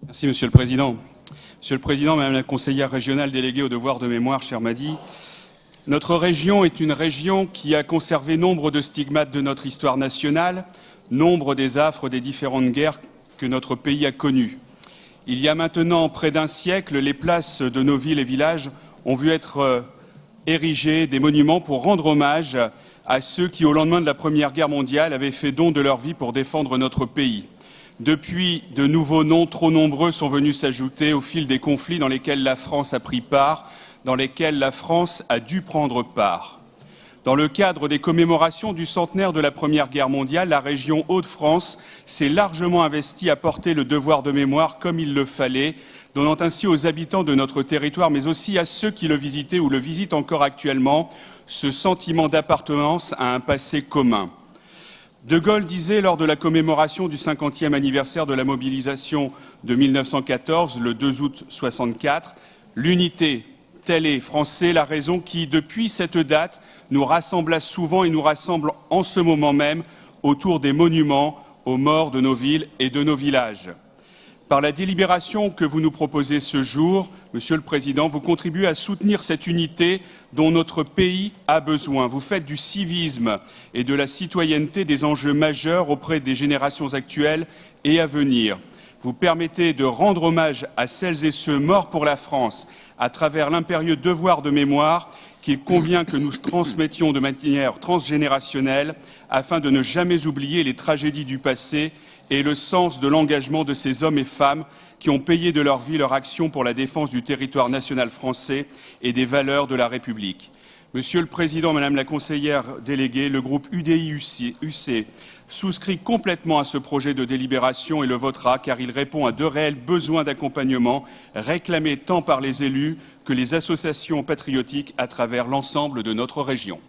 Merci, Monsieur le Président. Monsieur le Président, Madame la conseillère régionale déléguée au devoir de mémoire, chère Madi, notre région est une région qui a conservé nombre de stigmates de notre histoire nationale, nombre des affres des différentes guerres que notre pays a connues. Il y a maintenant près d'un siècle, les places de nos villes et villages ont vu être érigés des monuments pour rendre hommage à ceux qui, au lendemain de la Première Guerre mondiale, avaient fait don de leur vie pour défendre notre pays. Depuis, de nouveaux noms trop nombreux sont venus s'ajouter au fil des conflits dans lesquels la France a pris part, dans lesquels la France a dû prendre part. Dans le cadre des commémorations du centenaire de la Première Guerre mondiale, la région Hauts-de-France s'est largement investie à porter le devoir de mémoire comme il le fallait, donnant ainsi aux habitants de notre territoire, mais aussi à ceux qui le visitaient ou le visitent encore actuellement, ce sentiment d'appartenance à un passé commun. De Gaulle disait lors de la commémoration du 50e anniversaire de la mobilisation de 1914, le 2 août 64, « L'unité, telle est, Français, la raison qui, depuis cette date, nous rassembla souvent et nous rassemble en ce moment même autour des monuments aux morts de nos villes et de nos villages. » Par la délibération que vous nous proposez ce jour, Monsieur le Président, vous contribuez à soutenir cette unité dont notre pays a besoin. Vous faites du civisme et de la citoyenneté des enjeux majeurs auprès des générations actuelles et à venir. Vous permettez de rendre hommage à celles et ceux morts pour la France à travers l'impérieux devoir de mémoire qu'il convient que nous transmettions de manière transgénérationnelle afin de ne jamais oublier les tragédies du passé et le sens de l'engagement de ces hommes et femmes qui ont payé de leur vie leur action pour la défense du territoire national français et des valeurs de la République. Monsieur le Président, Madame la conseillère déléguée, le groupe UDI-UC souscrit complètement à ce projet de délibération et le votera car il répond à de réels besoins d'accompagnement réclamés tant par les élus que les associations patriotiques à travers l'ensemble de notre région.